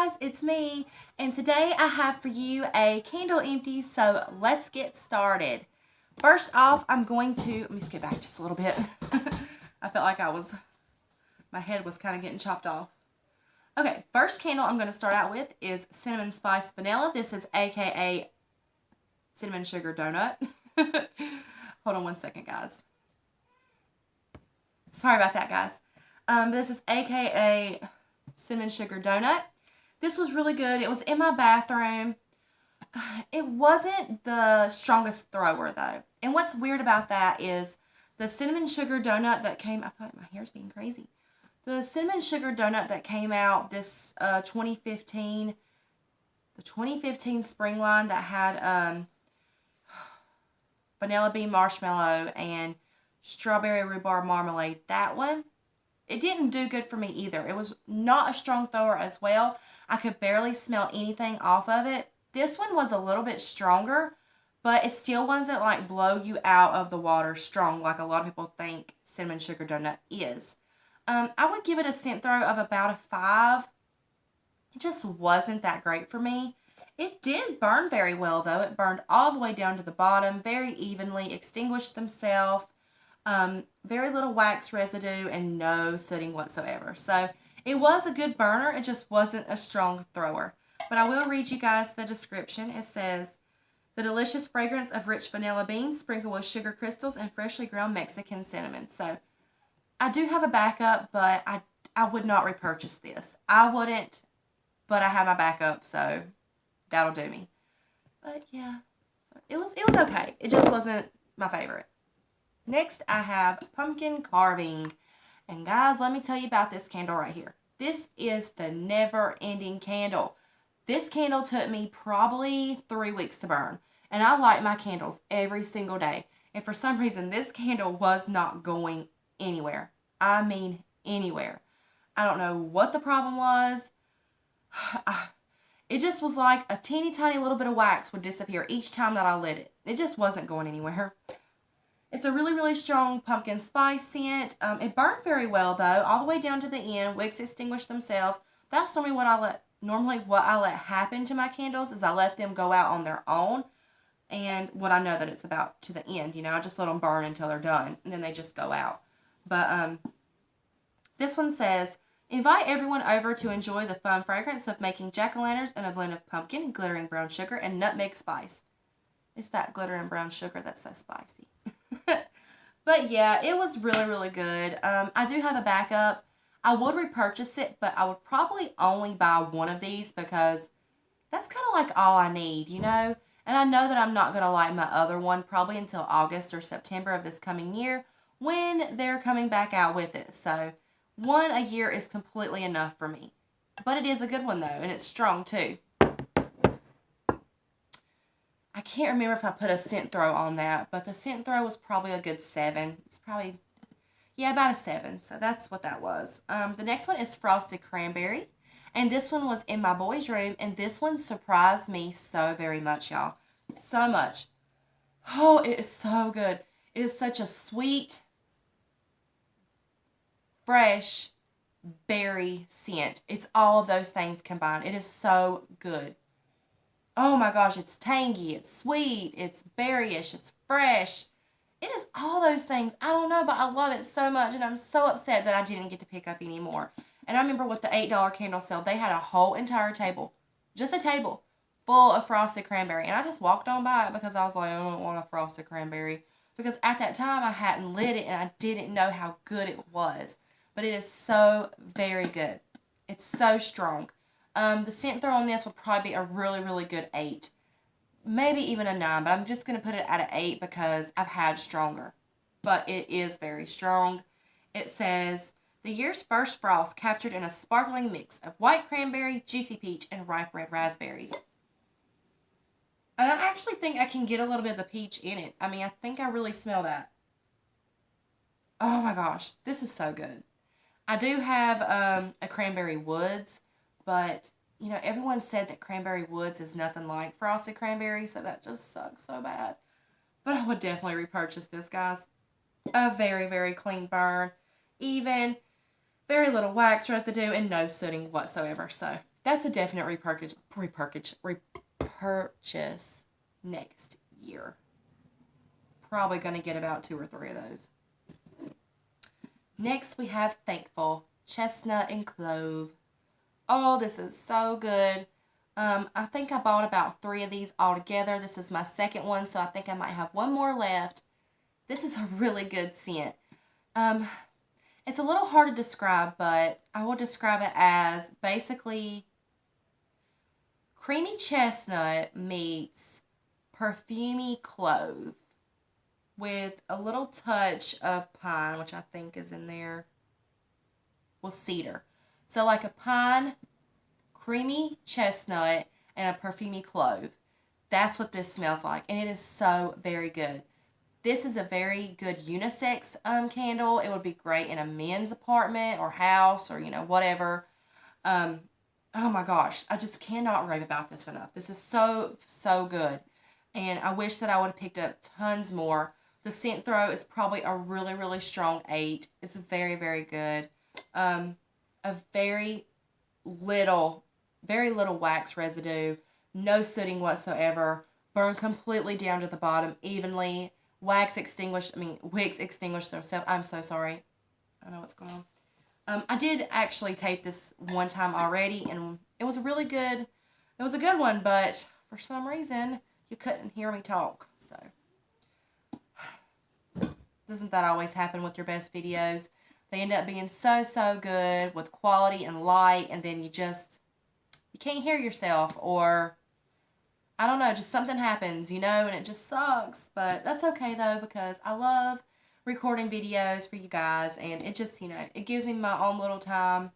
guys, it's me, and today I have for you a candle empty, so let's get started. First off, I'm going to, let me skip back just a little bit. I felt like my head was kind of getting chopped off. Okay, first candle I'm going to start out with is Cinnamon Spice Vanilla. This is aka Cinnamon Sugar Donut. Hold on one second, guys. Sorry about that, guys. This is aka Cinnamon Sugar Donut. This was really good. It was in my bathroom. It wasn't the strongest thrower, though. And what's weird about that is the Cinnamon Sugar Donut that came... I feel like my hair's being crazy. The Cinnamon Sugar Donut that came out this 2015... The 2015 spring line that had vanilla bean marshmallow and strawberry rhubarb marmalade. That one, it didn't do good for me either. It was not a strong thrower as well. I could barely smell anything off of it. This one was a little bit stronger, but it's still ones that like blow you out of the water strong, like a lot of people think Cinnamon Sugar Donut is. I would give it a scent throw of about a 5. It just wasn't that great for me. It did burn very well, though. It burned all the way down to the bottom, very evenly, extinguished themselves. Very little wax residue and no sooting whatsoever. So it was a good burner. It just wasn't a strong thrower. But I will read you guys the description. It says, the delicious fragrance of rich vanilla beans sprinkled with sugar crystals and freshly ground Mexican cinnamon. So I do have a backup, but I would not repurchase this. I wouldn't, but I have my backup, so that'll do me. But yeah, it was okay. It just wasn't my favorite. Next, I have Pumpkin Carving. And guys, let me tell you about this candle right here. This is the never-ending candle. This candle took me probably 3 weeks to burn. And I light my candles every single day. And for some reason, this candle was not going anywhere. I mean, anywhere. I don't know what the problem was. It just was like a teeny tiny little bit of wax would disappear each time that I lit it. It just wasn't going anywhere. It's a really, really strong pumpkin spice scent. It burned very well, though, all the way down to the end. Wicks extinguished themselves. That's normally what I let happen to my candles is I let them go out on their own. And when I know that it's about to the end, I just let them burn until they're done. And then they just go out. But this one says, invite everyone over to enjoy the fun fragrance of making jack-o'-lanterns in a blend of pumpkin, glittering brown sugar, and nutmeg spice. It's that glitter and brown sugar that's so spicy. But yeah, it was really, really good. I do have a backup. I would repurchase it, but I would probably only buy one of these because that's kind of like all I need, And I know that I'm not going to light my other one probably until August or September of this coming year when they're coming back out with it. So one a year is completely enough for me. But it is a good one, though, and it's strong, too. I can't remember if I put a scent throw on that, but the scent throw was probably a good 7. It's probably, yeah, about a 7. So that's what that was. The next one is Frosted Cranberry. And this one was in my boys' room, and this one surprised me so very much, y'all. So much. Oh, it is so good. It is such a sweet, fresh berry scent. It's all of those things combined. It is so good. Oh my gosh, it's tangy, it's sweet, it's berryish, it's fresh. It is all those things. I don't know, but I love it so much, and I'm so upset that I didn't get to pick up any more. And I remember with the $8 candle sale, they had a whole entire table, just a table, full of Frosted Cranberry. And I just walked on by it because I was like, I don't want a Frosted Cranberry. Because at that time, I hadn't lit it, and I didn't know how good it was. But it is so very good. It's so strong. The scent throw on this would probably be a really, really good 8. Maybe even a 9, but I'm just going to put it at an 8 because I've had stronger. But it is very strong. It says, the year's first frost captured in a sparkling mix of white cranberry, juicy peach, and ripe red raspberries. And I actually think I can get a little bit of the peach in it. I mean, I think I really smell that. Oh my gosh, this is so good. I do have a Cranberry Woods. But, everyone said that Cranberry Woods is nothing like Frosted Cranberry, so that just sucks so bad. But I would definitely repurchase this, guys. A very, very clean burn. Even, very little wax residue, and no sooting whatsoever. So, That's a definite repurchase next year. Probably going to get about 2 or 3 of those. Next, we have Thankful Chestnut and Clove. Oh, this is so good. I think I bought about 3 of these all together. This is my second one, so I think I might have one more left. This is a really good scent. It's a little hard to describe, but I will describe it as basically creamy chestnut meets perfumey clove with a little touch of pine, which I think is in there. Well, cedar. So like a pine, creamy chestnut, and a perfumey clove. That's what this smells like, and it is so very good. This is a very good unisex candle. It would be great in a men's apartment or house or, whatever. Oh my gosh, I just cannot rave about this enough. This is so, so good. And I wish that I would have picked up tons more. The scent throw is probably a really, really strong 8. It's very, very good. A very little wax residue. No sooting whatsoever. Burn completely down to the bottom evenly. Wicks extinguish themselves. I'm so sorry. I don't know what's going on. I did actually tape this one time already, and it was really good. It was a good one, but for some reason, you couldn't hear me talk. So, doesn't that always happen with your best videos? They end up being so, so good with quality and light, and then you can't hear yourself, or I don't know, just something happens, and it just sucks. But that's okay, though, because I love recording videos for you guys, and it just, it gives me my own little time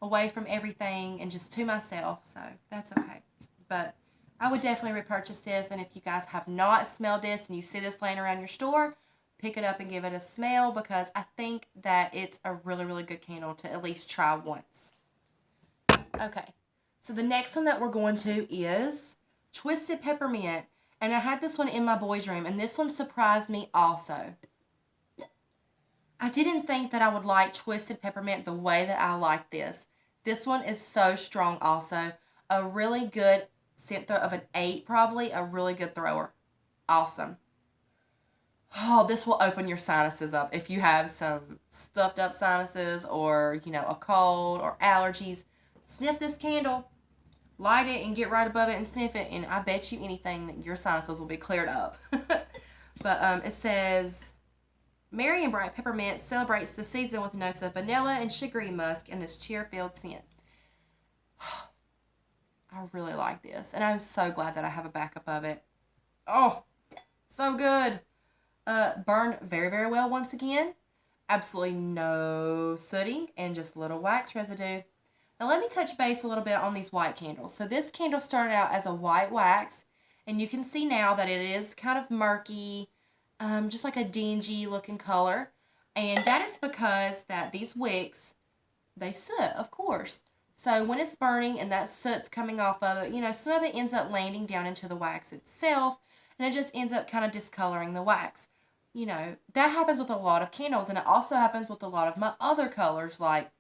away from everything and just to myself, so that's okay. But I would definitely repurchase this, and if you guys have not smelled this and you see this laying around your store, pick it up and give it a smell, because I think that it's a really, really good candle to at least try once. Okay, so the next one that we're going to is Twisted Peppermint, and I had this one in my boys' room, and this one surprised me also. I didn't think that I would like Twisted Peppermint the way that I like this. This one is so strong also. A really good scent throw of an 8 probably. A really good thrower. Awesome. Oh, this will open your sinuses up. If you have some stuffed up sinuses or, a cold or allergies, sniff this candle. Light it and get right above it and sniff it, and I bet you anything that your sinuses will be cleared up. But it says, Merry and Bright Peppermint celebrates the season with notes of vanilla and sugary musk in this cheer-filled scent. I really like this, and I'm so glad that I have a backup of it. Oh, so good. Burned very, very well once again. Absolutely no sooting and just little wax residue. Now let me touch base a little bit on these white candles. So this candle started out as a white wax, and you can see now that it is kind of murky, just like a dingy looking color. And that is because that these wicks, they soot, of course. So when it's burning and that soot's coming off of it, some of it ends up landing down into the wax itself, and it just ends up kind of discoloring the wax. That happens with a lot of candles, and it also happens with a lot of my other colors like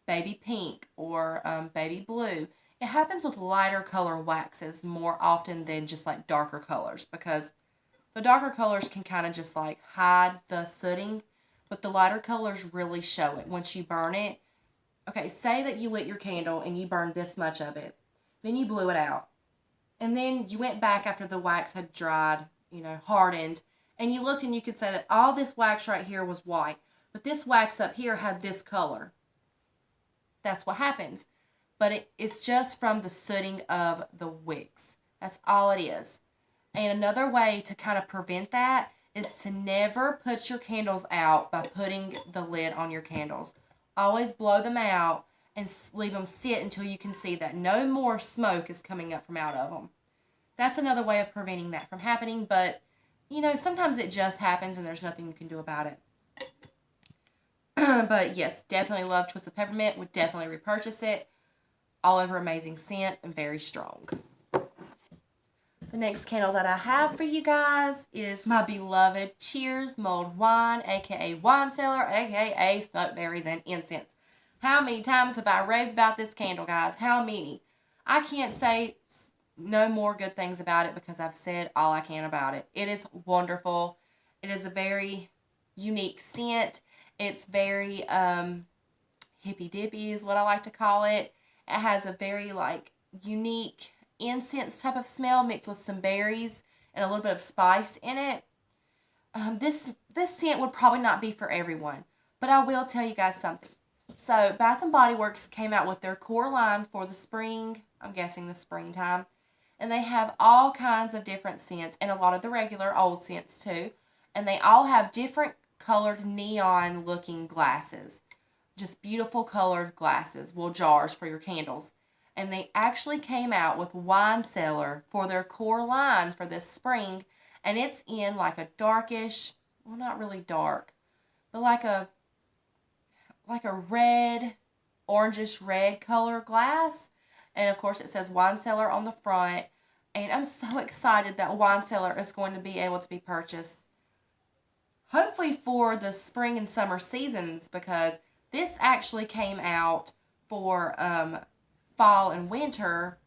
baby pink or baby blue. It happens with lighter color waxes more often than just like darker colors, because the darker colors can kind of just like hide the sooting, but the lighter colors really show it once you burn it. Okay, say that you lit your candle and you burned this much of it. Then you blew it out. And then you went back after the wax had dried, hardened, and you looked and you could say that all this wax right here was white, but this wax up here had this color. That's what happens. But it's just from the sooting of the wicks. That's all it is. And another way to kind of prevent that is to never put your candles out by putting the lid on your candles. Always blow them out and leave them sit until you can see that no more smoke is coming up from out of them. That's another way of preventing that from happening, but, sometimes it just happens and there's nothing you can do about it. But yes, definitely love Twisted Peppermint. Would definitely repurchase it. All over amazing scent and very strong. The next candle that I have for you guys is my beloved Cheers Mulled Wine, aka Wine Cellar, aka Smoke Berries and Incense. How many times have I raved about this candle, guys? How many? I can't say no more good things about it because I've said all I can about it. It is wonderful. It is a very unique scent. It's very hippy dippy is what I like to call it. It has a very like unique incense type of smell mixed with some berries and a little bit of spice in it. This scent would probably not be for everyone, but I will tell you guys something. So Bath and Body Works came out with their core line for the spring. I'm guessing the springtime. And they have all kinds of different scents and a lot of the regular old scents too. And they all have different colored neon looking glasses. Just beautiful colored glasses, well, jars for your candles. And they actually came out with Wine Cellar for their core line for this spring. And it's in like a darkish, well, not really dark, but like a red, orangish red color glass. And of course it says Wine Cellar on the front. And I'm so excited that Wine Cellar is going to be able to be purchased hopefully for the spring and summer seasons, because this actually came out for fall and winter,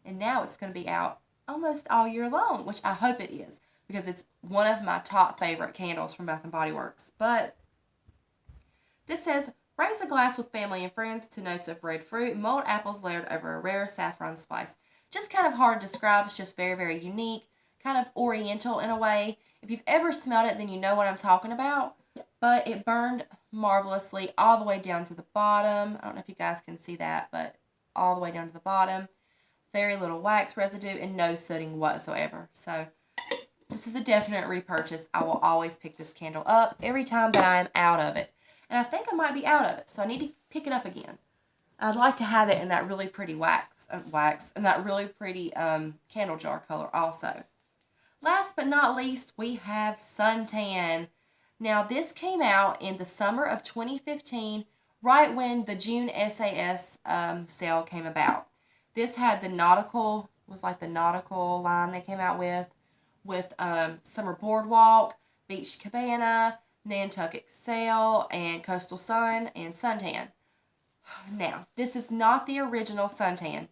and now it's going to be out almost all year long, which I hope it is, because it's one of my top favorite candles from Bath & Body Works. But this says, raise a glass with family and friends to notes of red fruit, mulled apples layered over a rare saffron spice. Just kind of hard to describe. It's just very, very unique, kind of oriental in a way. If you've ever smelled it, then you know what I'm talking about. But it burned marvelously all the way down to the bottom. I don't know if you guys can see that, but all the way down to the bottom. Very little wax residue and no sooting whatsoever. So this is a definite repurchase. I will always pick this candle up every time that I am out of it. And I think I might be out of it, so I need to pick it up again. I'd like to have it in that really pretty wax and that really pretty candle jar color also. Last but not least, we have Suntan. Now, this came out in the summer of 2015, right when the June SAS sale came about. This had the nautical, was like the nautical line they came out with Summer Boardwalk, Beach Cabana, Nantucket Sail, and Coastal Sun, and Suntan. Now, this is not the original Suntan.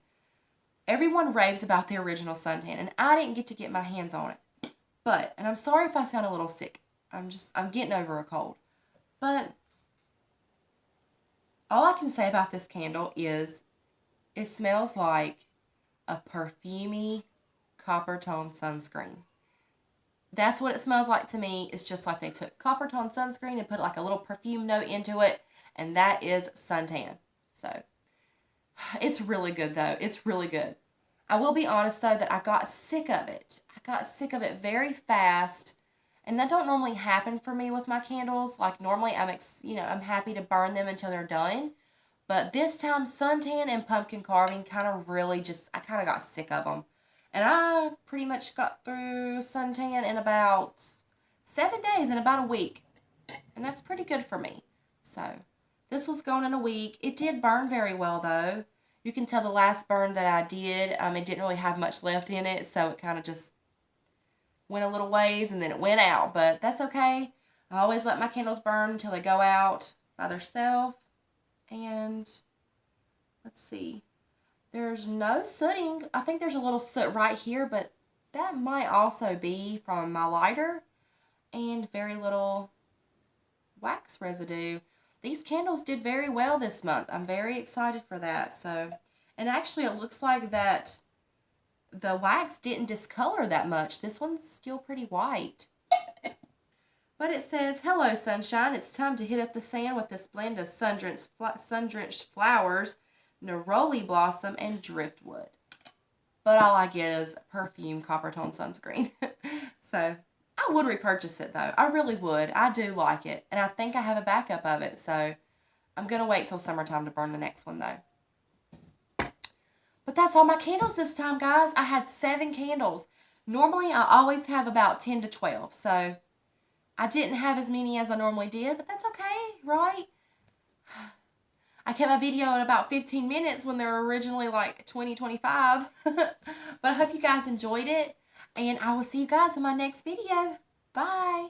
Everyone raves about the original Suntan, and I didn't get to get my hands on it. But, and I'm sorry if I sound a little sick. I'm getting over a cold. But all I can say about this candle is it smells like a perfumey copper tone sunscreen. That's what it smells like to me. It's just like they took copper tone sunscreen and put like a little perfume note into it, and that is Suntan. So it's really good though. It's really good. I will be honest though that I got sick of it. I got sick of it very fast, and that don't normally happen for me with my candles. Like normally I'm happy to burn them until they're done. But this time Suntan and pumpkin carving kind of really I kind of got sick of them. And I pretty much got through Suntan in about 7 days, in about a week. And that's pretty good for me. So this was going in a week. It did burn very well though. You can tell the last burn that I did, it didn't really have much left in it. So it kind of just went a little ways and then it went out. But that's okay. I always let my candles burn until they go out by themselves. And let's see. There's no sooting. I think there's a little soot right here, but that might also be from my lighter, and very little wax residue. These candles did very well this month. I'm very excited for that. So, and actually it looks like that the wax didn't discolor that much. This one's still pretty white. But it says, hello sunshine, it's time to hit up the sand with this blend of sun-drenched flowers, neroli blossom, and driftwood. But all I get is perfume copper tone sunscreen. So I would repurchase it though. I really would. I do like it. And I think I have a backup of it. So I'm going to wait till summertime to burn the next one though. But that's all my candles this time, guys. I had 7 candles. Normally I always have about 10 to 12. So I didn't have as many as I normally did, but that's okay, right? I kept my video at about 15 minutes when they were originally like 20, 25. But I hope you guys enjoyed it, and I will see you guys in my next video. Bye.